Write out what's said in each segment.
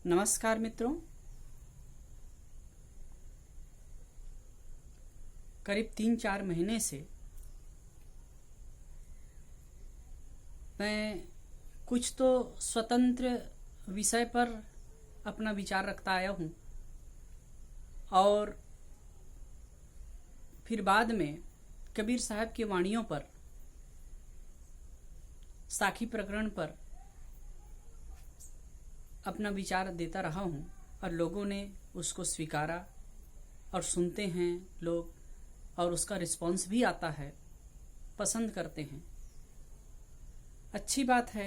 नमस्कार मित्रों। करीब 3-4 महीने से मैं कुछ तो स्वतंत्र विषय पर अपना विचार रखता आया हूँ और फिर बाद में कबीर साहब की वाणियों पर, साखी प्रकरण पर अपना विचार देता रहा हूँ और लोगों ने उसको स्वीकारा और सुनते हैं लोग और उसका रिस्पॉन्स भी आता है, पसंद करते हैं। अच्छी बात है।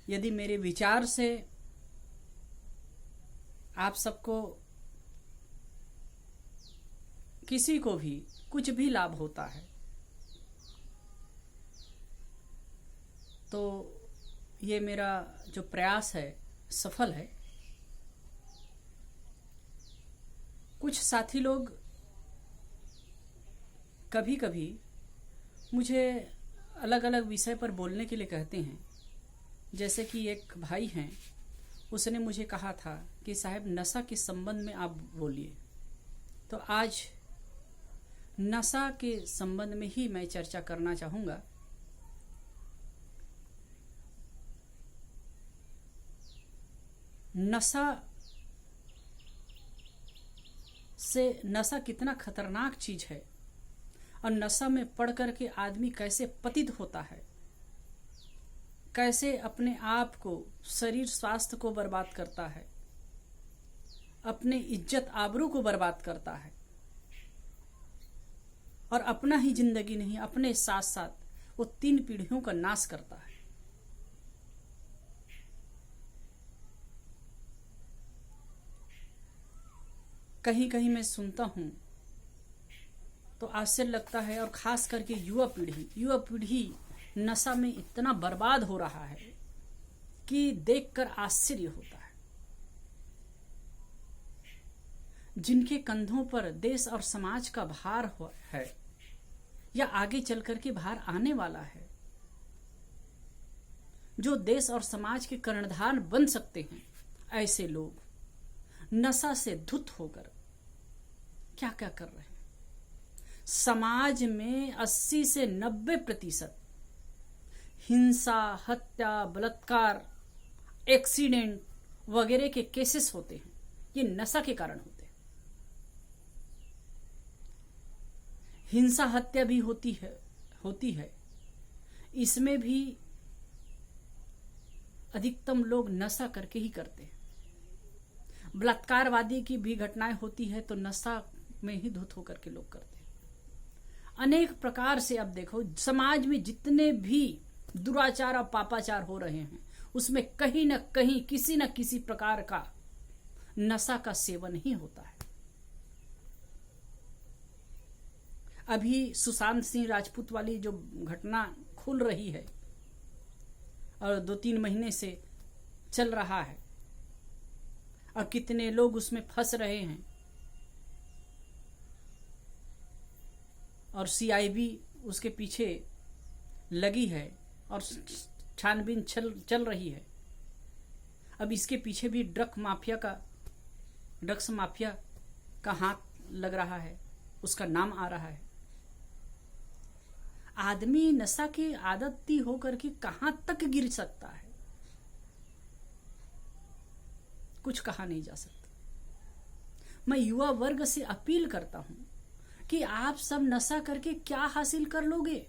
यदि मेरे विचार से आप सबको किसी को भी कुछ भी लाभ होता है तो ये मेरा जो प्रयास है सफल है। कुछ साथी लोग कभी कभी मुझे अलग अलग विषय पर बोलने के लिए कहते हैं। जैसे कि एक भाई हैं, उसने मुझे कहा था कि साहब नशा के संबंध में आप बोलिए। तो आज नशा के संबंध में ही मैं चर्चा करना चाहूँगा। नशा कितना खतरनाक चीज है और नशा में पड़ करके आदमी कैसे पतित होता है, कैसे अपने आप को, शरीर स्वास्थ्य को बर्बाद करता है, अपने इज्जत आबरू को बर्बाद करता है और अपना ही जिंदगी नहीं, अपने साथ साथ वो 3 पीढ़ियों का नाश करता है। कहीं कहीं मैं सुनता हूँ तो आश्चर्य लगता है और खास करके युवा पीढ़ी नशा में इतना बर्बाद हो रहा है कि देखकर आश्चर्य होता है। जिनके कंधों पर देश और समाज का भार है या आगे चल करके भार आने वाला है, जो देश और समाज के कर्णधार बन सकते हैं, ऐसे लोग नशा से धुत होकर क्या क्या कर रहे हैं। समाज में 80 से 90% हिंसा, हत्या, बलात्कार, एक्सीडेंट वगैरह के केसेस होते हैं, ये नशा के कारण होते हैं। हिंसा हत्या भी होती है। इसमें भी अधिकतम लोग नशा करके ही करते हैं। बलात्कारवादी की भी घटनाएं होती है तो नशा में ही धुत होकर के लोग करते हैं। अनेक प्रकार से अब देखो समाज में जितने भी दुराचार और पापाचार हो रहे हैं उसमें कहीं न कहीं किसी न किसी प्रकार का नशा का सेवन ही होता है। अभी सुशांत सिंह राजपूत वाली जो घटना खुल रही है और 2-3 महीने से चल रहा है और कितने लोग उसमें फंस रहे हैं और सीआईबी उसके पीछे लगी है और छानबीन चल रही है। अब इसके पीछे भी ड्रग्स माफिया का हाथ लग रहा है, उसका नाम आ रहा है। आदमी नशा की आदती होकर के कहां तक गिर सकता है, कुछ कहा नहीं जा सकता। मैं युवा वर्ग से अपील करता हूं कि आप सब नशा करके क्या हासिल कर लोगे।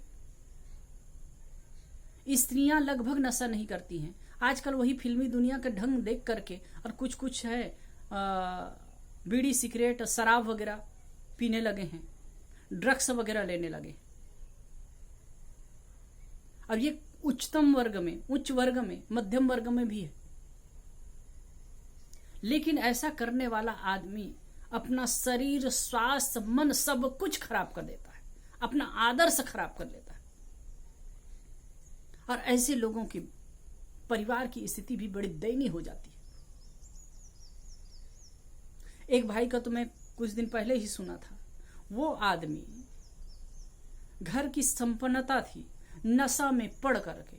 स्त्रियां लगभग नशा नहीं करती हैं। आजकल वही फिल्मी दुनिया का ढंग देख करके और कुछ है बीड़ी, सिगरेट, शराब वगैरह पीने लगे हैं, ड्रग्स वगैरह लेने लगे। अब ये उच्च वर्ग में, मध्यम वर्ग में भी है। लेकिन ऐसा करने वाला आदमी अपना शरीर, स्वास्थ्य, मन सब कुछ खराब कर देता है, अपना आदर्श खराब कर लेता है और ऐसे लोगों के परिवार की स्थिति भी बड़ी दयनीय हो जाती है। एक भाई का तो मैं कुछ दिन पहले ही सुना था। वो आदमी घर की संपन्नता थी, नशा में पड़ करके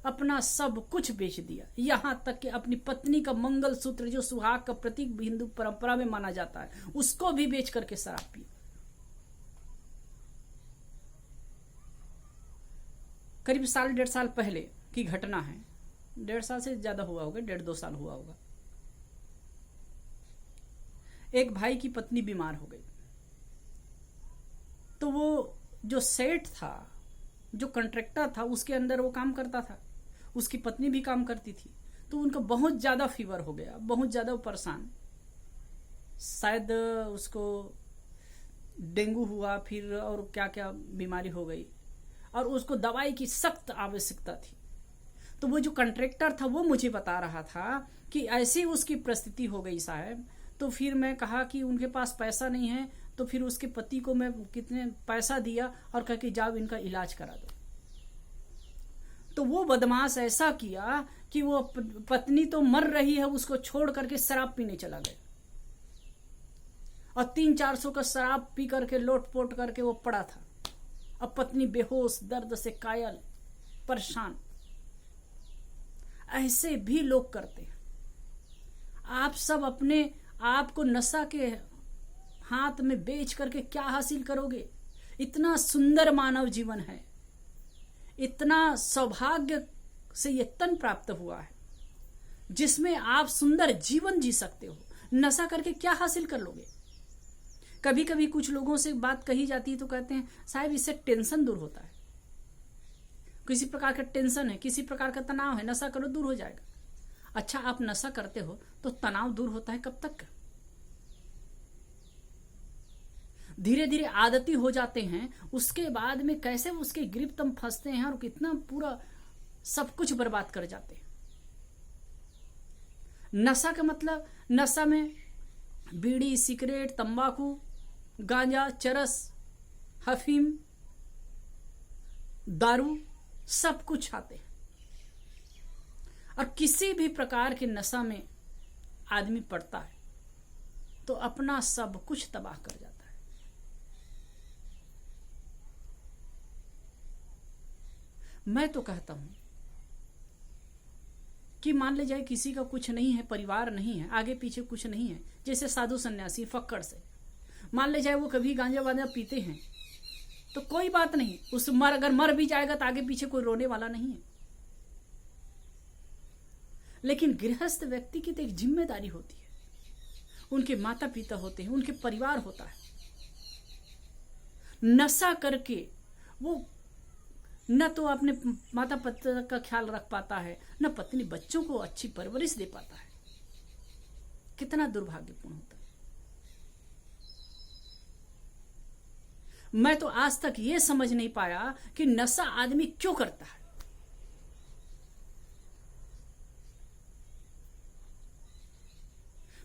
अपना सब कुछ बेच दिया, यहां तक कि अपनी पत्नी का मंगलसूत्र जो सुहाग का प्रतीक हिंदू परंपरा में माना जाता है उसको भी बेच करके शराब पी। करीब 1.5 साल पहले की घटना है, 1.5 साल से ज्यादा हुआ होगा, 1.5-2 साल हुआ होगा। एक भाई की पत्नी बीमार हो गई, तो वो जो सेठ था, जो कॉन्ट्रैक्टर था, उसके अंदर वो काम करता था, उसकी पत्नी भी काम करती थी। तो उनका बहुत ज्यादा फीवर हो गया, बहुत ज्यादा परेशान, शायद उसको डेंगू हुआ फिर और क्या क्या बीमारी हो गई, और उसको दवाई की सख्त आवश्यकता थी। तो वो जो कॉन्ट्रैक्टर था वो मुझे बता रहा था कि ऐसी उसकी परिस्थिति हो गई साहब। तो फिर मैं कहा कि उनके पास पैसा नहीं है, तो फिर उसके पति को मैं कितने पैसा दिया और कहा कि जाओ इनका इलाज करा दो। तो वो बदमाश ऐसा किया कि वो पत्नी तो मर रही है उसको छोड़ करके शराब पीने चला गया, और 300-400 का शराब पी करके लोटपोट करके वो पड़ा था। अब पत्नी बेहोश, दर्द से कायल, परेशान। ऐसे भी लोग करते हैं। आप सब अपने आप को नशा के हाथ में बेच करके क्या हासिल करोगे? इतना सुंदर मानव जीवन है, इतना सौभाग्य से ये तन प्राप्त हुआ है जिसमें आप सुंदर जीवन जी सकते हो। नशा करके क्या हासिल कर लोगे? कभी कभी कुछ लोगों से बात कही जाती है तो कहते हैं साहब इससे टेंशन दूर होता है, किसी प्रकार का टेंशन है, किसी प्रकार का तनाव है, नशा करो दूर हो जाएगा। अच्छा, आप नशा करते हो तो तनाव दूर होता है कब तक? धीरे धीरे आदती हो जाते हैं, उसके बाद में कैसे उसके गिरफ्त हम फंसते हैं और कितना पूरा सब कुछ बर्बाद कर जाते हैं। नशा का मतलब, नशा में बीड़ी, सिगरेट, तंबाकू, गांजा, चरस, अफीम, दारू सब कुछ आते हैं। और किसी भी प्रकार के नशा में आदमी पड़ता है तो अपना सब कुछ तबाह कर जाता है। मैं तो कहता हूं कि मान ले जाए किसी का कुछ नहीं है, परिवार नहीं है, आगे पीछे कुछ नहीं है, जैसे साधु सन्यासी फक्कड़ से मान ले जाए वो कभी गांजा वांजा पीते हैं तो कोई बात नहीं, अगर मर भी जाएगा तो आगे पीछे कोई रोने वाला नहीं है। लेकिन गृहस्थ व्यक्ति की तो एक जिम्मेदारी होती है, उनके माता पिता होते हैं, उनके परिवार होता है। नशा करके वो न तो अपने माता पिता का ख्याल रख पाता है, न पत्नी बच्चों को अच्छी परवरिश दे पाता है। कितना दुर्भाग्यपूर्ण होता है। मैं तो आज तक ये समझ नहीं पाया कि नशा आदमी क्यों करता है।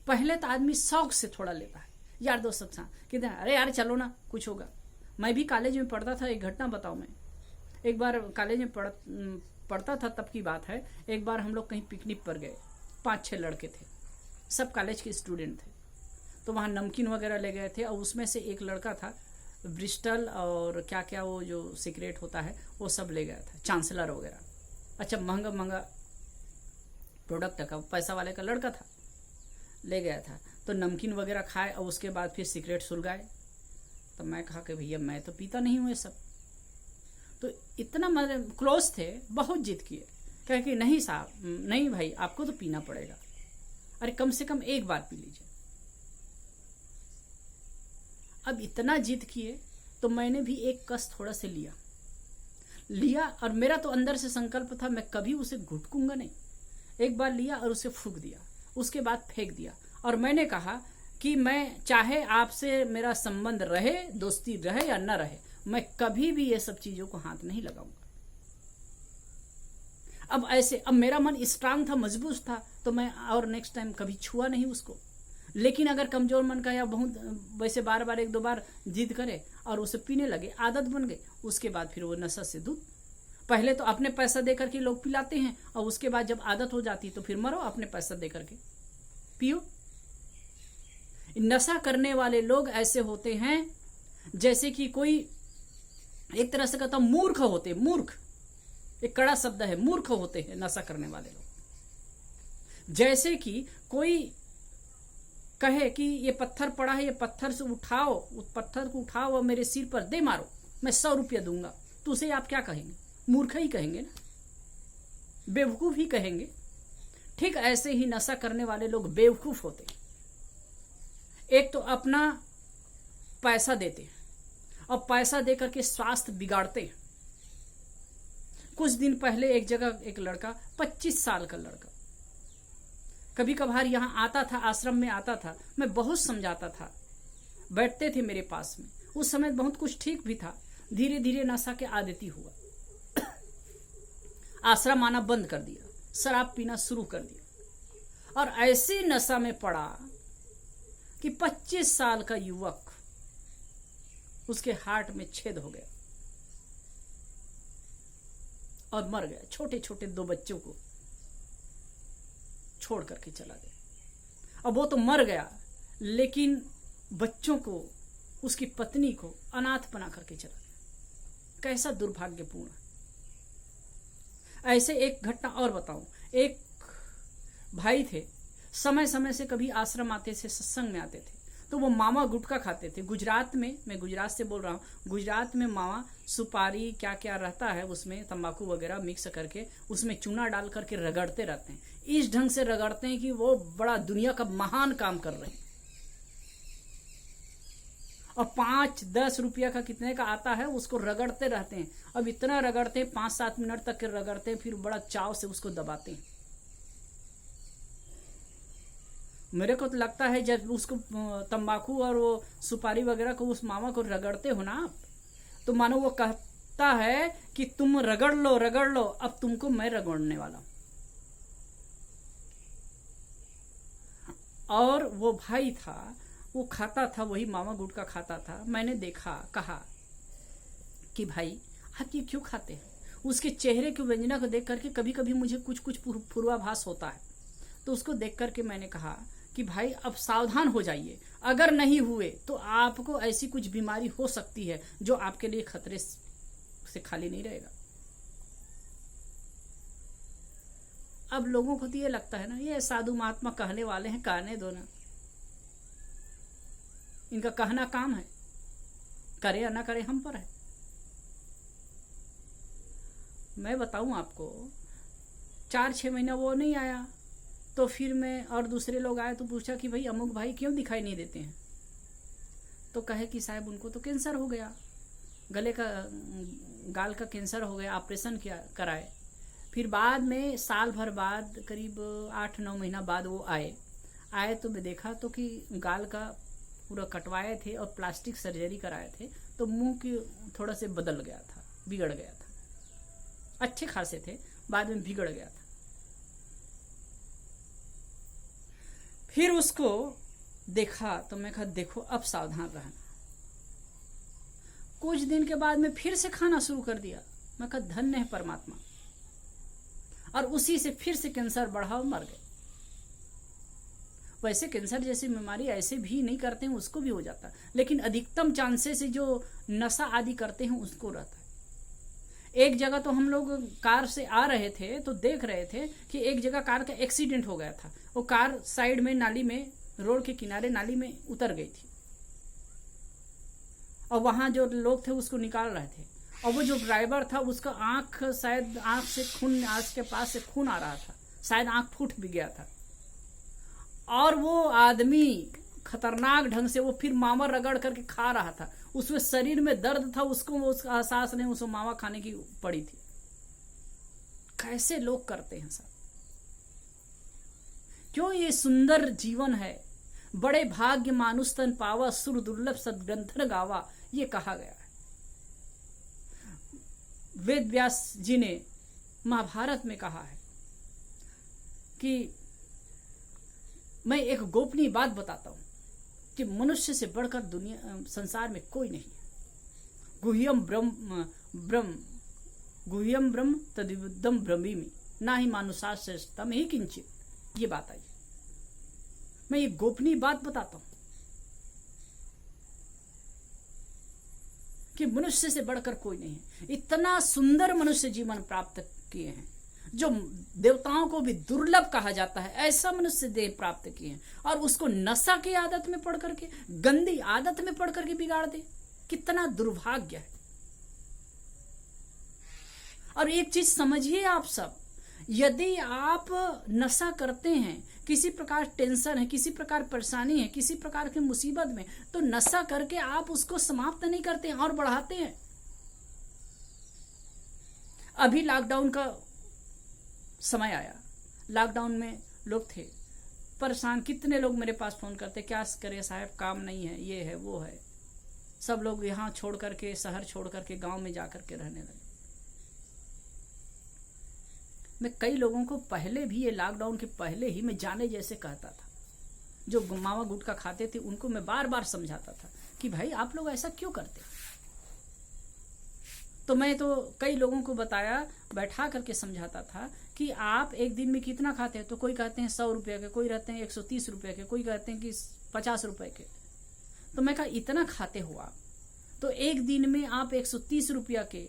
पहले तो आदमी शौक से थोड़ा लेता है, यार दोस्त सब साथ कहते हैं अरे यार चलो ना कुछ होगा। मैं भी कॉलेज में पढ़ता था, एक घटना बताऊं मैं। एक बार कॉलेज में पढ़ता था तब की बात है, एक बार हम लोग कहीं पिकनिक पर गए, 5-6 लड़के थे, सब कॉलेज के स्टूडेंट थे। तो वहाँ नमकीन वगैरह ले गए थे और उसमें से एक लड़का था ब्रिस्टल और क्या क्या वो जो सिगरेट होता है वो सब ले गया था, चांसलर वगैरह। अच्छा, महंगा महंगा प्रोडक्ट का, पैसा वाले का लड़का था, ले गया था। तो नमकीन वगैरह खाए और उसके बाद फिर सिगरेट सुलगाए। तो मैं कहा कि भैया मैं तो पीता नहीं हूँ ये सब। तो इतना क्लोज थे, बहुत जिद किए, कहे कि नहीं साहब, नहीं भाई आपको तो पीना पड़ेगा, अरे कम से कम एक बार पी लीजिए। अब इतना जिद किए तो मैंने भी एक कस थोड़ा से लिया और मेरा तो अंदर से संकल्प था मैं कभी उसे घुटकूंगा नहीं। एक बार लिया और उसे फूंक दिया, उसके बाद फेंक दिया। और मैंने कहा कि मैं चाहे आपसे मेरा संबंध रहे, दोस्ती रहे या न रहे, मैं कभी भी ये सब चीजों को हाथ नहीं लगाऊंगा। अब मेरा मन स्ट्रांग था, मजबूत था, तो मैं और नेक्स्ट टाइम कभी छुआ नहीं उसको। लेकिन अगर कमजोर मन का या बहुत वैसे बार बार 1-2 बार जिद करे और उसे पीने लगे, आदत बन गई, उसके बाद फिर वो नशा से दूर। पहले तो अपने पैसा देकर के लोग पिलाते हैं और उसके बाद जब आदत हो जाती तो फिर मरो, अपने पैसा देकर के पियो। नशा करने वाले लोग ऐसे होते हैं जैसे कि कोई एक तरह से कहता मूर्ख होते, मूर्ख, एक कड़ा शब्द है, मूर्ख होते हैं नशा करने वाले लोग। जैसे कि कोई कहे कि ये पत्थर पड़ा है, ये पत्थर से उठाओ, उस पत्थर को उठाओ और मेरे सिर पर दे मारो, मैं 100 रुपया दूंगा, तो उसे आप क्या कहेंगे? मूर्ख ही कहेंगे ना, बेवकूफ ही कहेंगे। ठीक ऐसे ही नशा करने वाले लोग बेवकूफ होते हैं। एक तो अपना पैसा देते हैं और पैसा देकर के स्वास्थ्य बिगाड़ते हैं। कुछ दिन पहले एक जगह एक लड़का, 25 साल का लड़का, कभी कभार यहां आता था, आश्रम में आता था, मैं बहुत समझाता था, बैठते थे मेरे पास में। उस समय बहुत कुछ ठीक भी था, धीरे धीरे नशा के आदती हुआ, आश्रम आना बंद कर दिया, शराब पीना शुरू कर दिया और ऐसे नशा में पड़ा कि 25 साल का युवक, उसके हार्ट में छेद हो गया और मर गया। छोटे छोटे 2 बच्चों को छोड़ करके चला गया। अब वो तो मर गया, लेकिन बच्चों को, उसकी पत्नी को अनाथ बना करके चला गया। कैसा दुर्भाग्यपूर्ण। ऐसे एक घटना और बताऊं। एक भाई थे, समय समय से कभी आश्रम आते थे, सत्संग में आते थे, तो वो मावा गुटखा खाते थे। गुजरात में, मैं गुजरात से बोल रहा हूँ, गुजरात में मावा, सुपारी, क्या क्या रहता है उसमें, तंबाकू वगैरह मिक्स करके उसमें चूना डाल करके रगड़ते रहते हैं। इस ढंग से रगड़ते हैं कि वो बड़ा दुनिया का महान काम कर रहे हैं। और 5-10 रुपया का कितने का आता है, उसको रगड़ते रहते हैं। अब इतना रगड़ते हैं, 5-7 मिनट तक के रगड़ते हैं, फिर बड़ा चाव से उसको दबाते हैं। मेरे को तो लगता है जब उसको तंबाकू और वो सुपारी वगैरह को, उस मावा को रगड़ते हो ना आप, तो मानो वो कहता है कि तुम रगड़ लो रगड़ लो, अब तुमको मैं रगड़ने वाला हूं। और वो भाई था, वो खाता था, वही मावा गुटखा खाता था। मैंने देखा, कहा कि भाई आप ये क्यों खाते हैं? उसके चेहरे की व्यंजना को देख करके कभी कभी मुझे कुछ कुछ पूर्वाभास होता है। तो उसको देख करके मैंने कहा कि भाई अब सावधान हो जाइए, अगर नहीं हुए तो आपको ऐसी कुछ बीमारी हो सकती है जो आपके लिए खतरे से खाली नहीं रहेगा। अब लोगों को तो ये लगता है ना, ये साधु महात्मा कहने वाले हैं, कहने दो ना, इनका कहना काम है, करे या ना करे हम पर है। मैं बताऊं आपको, 4-6 महीना वो नहीं आया, तो फिर मैं और दूसरे लोग आए तो पूछा कि भाई अमुक भाई क्यों दिखाई नहीं देते हैं? तो कहे कि साहब उनको तो कैंसर हो गया, गले का, गाल का कैंसर हो गया, ऑपरेशन किया, कराए। फिर बाद में साल भर बाद, करीब 8-9 महीना बाद वो आए तो मैं देखा तो कि गाल का पूरा कटवाए थे और प्लास्टिक सर्जरी कराए थे, तो मुंह की थोड़ा से बदल गया था, बिगड़ गया था। अच्छे खासे थे, बाद में बिगड़ गया था। फिर उसको देखा तो मैं कहा देखो अब सावधान रहना। कुछ दिन के बाद में फिर से खाना शुरू कर दिया। मैं कहा धन्य है परमात्मा, और उसी से फिर से कैंसर बढ़ा और मर गए। वैसे कैंसर जैसी बीमारी ऐसे भी नहीं करते हैं, उसको भी हो जाता है, लेकिन अधिकतम चांसेस से जो नशा आदि करते हैं उसको रहता है। एक जगह तो हम लोग कार से आ रहे थे तो देख रहे थे कि एक जगह कार का एक्सीडेंट हो गया था। वो कार साइड में नाली में, रोड के किनारे नाली में उतर गई थी, और वहां जो लोग थे उसको निकाल रहे थे, और वो जो ड्राइवर था उसका आंख, शायद आंख से खून, आंख के पास से खून आ रहा था, शायद आंख फूट भी गया था। और वो आदमी खतरनाक ढंग से वो फिर मावा रगड़ करके खा रहा था। उसमें शरीर में दर्द था, उसको उसका एहसास नहीं, उसको मावा खाने की पड़ी थी। कैसे लोग करते हैं सब? क्यों? ये सुंदर जीवन है, बड़े भाग्य मानुष तन पावा, सुर दुर्लभ सदग्रंथन गावा, ये कहा गया है। वेद व्यास जी ने महाभारत में कहा है कि मैं एक गोपनीय बात बताता हूं कि मनुष्य से बढ़कर दुनिया संसार में कोई नहीं है। गुह्यम ब्रह्म तद्विदम ब्रह्मीमि ना ही मानुषाश्रेष्ठतम ही किंचित, ये बात आई। मैं ये गोपनीय बात बताता हूं कि मनुष्य से बढ़कर कोई नहीं है। इतना सुंदर मनुष्य जीवन प्राप्त किए हैं, जो देवताओं को भी दुर्लभ कहा जाता है, ऐसा मनुष्य देह प्राप्त किए हैं, और उसको नशा की आदत में पड़ करके, गंदी आदत में पड़ करके बिगाड़ दे। कितना दुर्भाग्य है। और एक चीज समझिए आप सब, यदि आप नशा करते हैं, किसी प्रकार टेंशन है, किसी प्रकार परेशानी है, किसी प्रकार की मुसीबत में, तो नशा करके आप उसको समाप्त नहीं करते हैं और बढ़ाते हैं। अभी लॉकडाउन का समय आया, लॉकडाउन में लोग थे परेशान। कितने लोग मेरे पास फोन करते, क्या करे साहब, काम नहीं है, ये है वो है। सब लोग यहाँ छोड़ करके, शहर छोड़ करके गांव में जा करके रहने लगे। मैं कई लोगों को पहले भी, ये लॉकडाउन के पहले ही मैं जाने जैसे कहता था, जो मावा गुटखा खाते थे उनको मैं बार बार समझाता था कि भाई आप लोग ऐसा क्यों करते। तो मैं तो कई लोगों को बताया, बैठा करके समझाता था कि आप एक दिन में कितना खाते हैं। तो कोई कहते हैं 100 रुपये के, कोई रहते हैं 130 रुपये के, कोई कहते हैं कि 50 रुपये के। तो मैं कहा इतना खाते हो आप, तो एक दिन में आप 130 रुपया के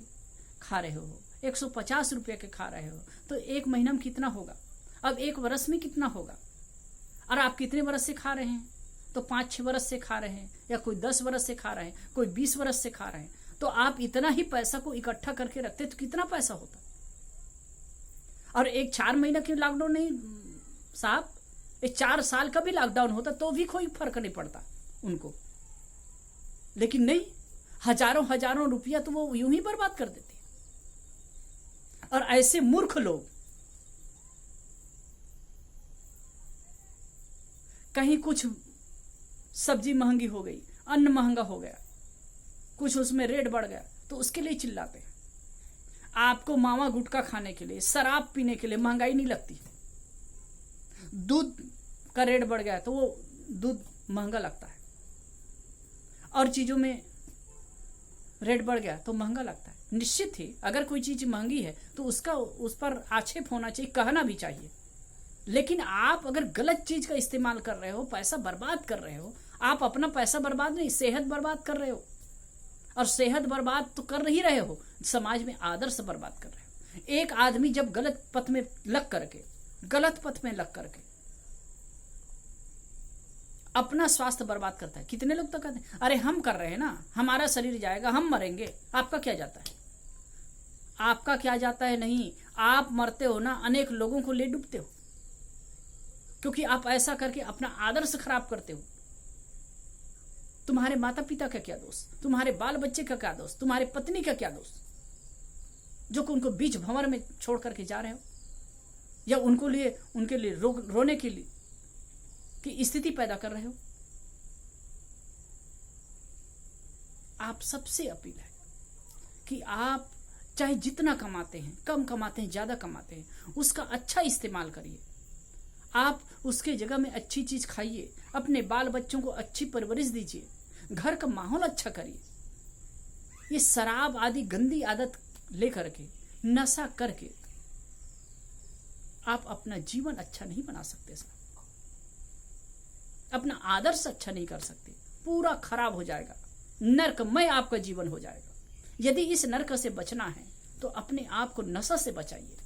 खा रहे हो, 150 रुपये के खा रहे हो, तो एक महीना में कितना होगा, अब एक वर्ष में कितना होगा। और आप कितने वर्ष से खा रहे हैं, तो 5-6 वर्ष से खा रहे हैं, या कोई 10 वर्ष से खा रहे हैं, कोई 20 वर्ष से खा रहे हैं। तो आप इतना ही पैसा को इकट्ठा करके रखते तो कितना पैसा होता। और एक 4 महीना की लॉकडाउन नहीं साहब, एक 4 साल का भी लॉकडाउन होता तो भी कोई फर्क नहीं पड़ता उनको। लेकिन नहीं, हजारों हजारों रुपया तो वो यूं ही बर्बाद कर देते। और ऐसे मूर्ख लोग, कहीं कुछ सब्जी महंगी हो गई, अन्न महंगा हो गया, कुछ उसमें रेट बढ़ गया, तो उसके लिए चिल्लाते हैं। आपको मावा गुटखा खाने के लिए, शराब पीने के लिए महंगाई नहीं लगती। दूध का रेट बढ़ गया तो वो दूध महंगा लगता है, और चीजों में रेट बढ़ गया तो महंगा लगता है। निश्चित ही अगर कोई चीज महंगी है तो उस पर आक्षेप होना चाहिए, कहना भी चाहिए। लेकिन आप अगर गलत चीज का इस्तेमाल कर रहे हो, पैसा बर्बाद कर रहे हो, आप अपना पैसा बर्बाद नहीं, सेहत बर्बाद कर रहे हो। और सेहत बर्बाद तो कर ही रहे हो, समाज में आदर्श बर्बाद कर रहे हो। एक आदमी जब गलत पथ में लग करके अपना स्वास्थ्य बर्बाद करता है, कितने लोग तो कहते हैं अरे हम कर रहे हैं ना, हमारा शरीर जाएगा, हम मरेंगे, आपका क्या जाता है, आपका क्या जाता है। नहीं, आप मरते हो ना, अनेक लोगों को ले डूबते हो, क्योंकि आप ऐसा करके अपना आदर्श खराब करते हो। तुम्हारे माता पिता का क्या दोष, तुम्हारे बाल बच्चे का क्या दोष, तुम्हारे पत्नी का क्या दोष, जो कि उनको बीच भंवर में छोड़ करके जा रहे हो, या उनके लिए रोने के लिए की स्थिति पैदा कर रहे हो। आप सबसे अपील है कि आप चाहे जितना कमाते हैं, कम कमाते हैं, ज्यादा कमाते हैं, उसका अच्छा इस्तेमाल करिए। आप उसके जगह में अच्छी चीज खाइए, अपने बाल बच्चों को अच्छी परवरिश दीजिए, घर का माहौल अच्छा करिए। ये शराब आदि गंदी आदत लेकर के, नशा करके आप अपना जीवन अच्छा नहीं बना सकते साहब, अपना आदर्श अच्छा नहीं कर सकते, पूरा खराब हो जाएगा, नरकमय आपका जीवन हो जाएगा। यदि इस नरक से बचना है तो अपने आप को नशा से बचाइए,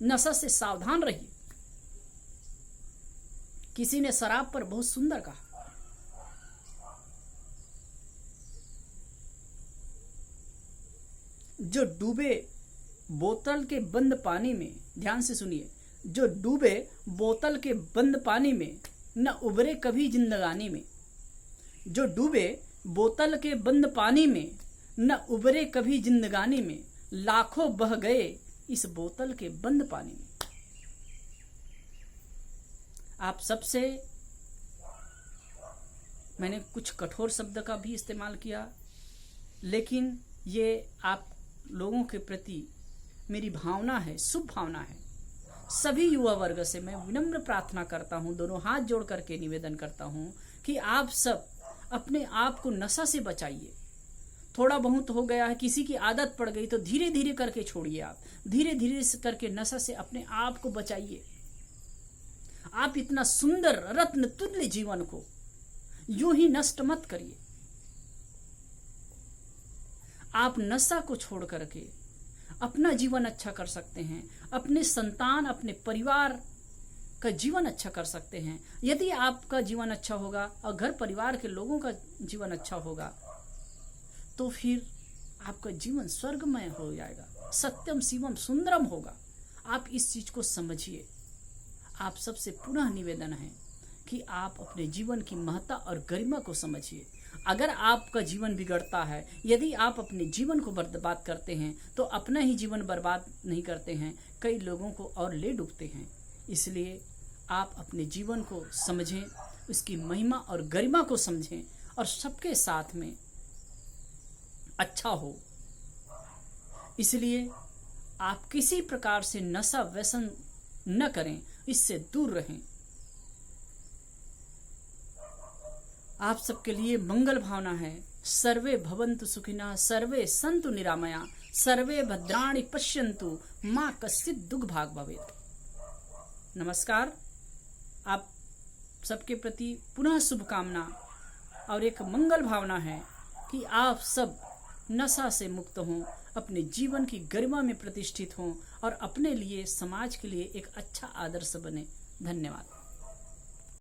नशा से सावधान रहिए। किसी ने शराब पर बहुत सुंदर कहा, जो डूबे बोतल के बंद पानी में, ध्यान से सुनिए, जो डूबे बोतल के बंद पानी में न उबरे कभी जिंदगानी में, जो डूबे बोतल के बंद पानी में न उबरे कभी जिंदगानी में, लाखों बह गए इस बोतल के बंद पानी में। आप सबसे मैंने कुछ कठोर शब्द का भी इस्तेमाल किया, लेकिन ये आप लोगों के प्रति मेरी भावना है, शुभ भावना है। सभी युवा वर्ग से मैं विनम्र प्रार्थना करता हूं, दोनों हाथ जोड़ करके निवेदन करता हूं कि आप सब अपने आप को नशा से बचाइए। थोड़ा बहुत हो गया है, किसी की आदत पड़ गई तो धीरे धीरे करके छोड़िए। आप धीरे धीरे करके नशा से अपने आप को बचाइए। आप इतना सुंदर रत्न तुल्य जीवन को यूं ही नष्ट मत करिए। आप नशा को छोड़ करके अपना जीवन अच्छा कर सकते हैं, अपने संतान, अपने परिवार का जीवन अच्छा कर सकते हैं। यदि आपका जीवन अच्छा होगा और घर परिवार के लोगों का जीवन अच्छा होगा तो फिर आपका जीवन स्वर्गमय हो जाएगा, सत्यम शिवम सुंदरम होगा। आप इस चीज को समझिए। आप सबसे पुनः निवेदन है कि आप अपने जीवन की महत्ता और गरिमा को समझिए। अगर आपका जीवन बिगड़ता है, यदि आप अपने जीवन को बर्बाद करते हैं तो अपना ही जीवन बर्बाद नहीं करते हैं, कई लोगों को और ले डूबते हैं। इसलिए आप अपने जीवन को समझें, उसकी महिमा और गरिमा को समझें और सबके साथ में अच्छा हो। इसलिए आप किसी प्रकार से नशा व्यसन न करें, इससे दूर रहें। आप सबके लिए मंगल भावना है। सर्वे भवन्तु सुखिनः, सर्वे सन्तु निरामया, सर्वे भद्राणि पश्यन्तु, माँ कश्चित् दुःख भाग् भवेत्। नमस्कार। आप सबके प्रति पुनः शुभकामना और एक मंगल भावना है कि आप सब नशा से मुक्त हों, अपने जीवन की गरिमा में प्रतिष्ठित हों और अपने लिए, समाज के लिए एक अच्छा आदर्श बने। धन्यवाद।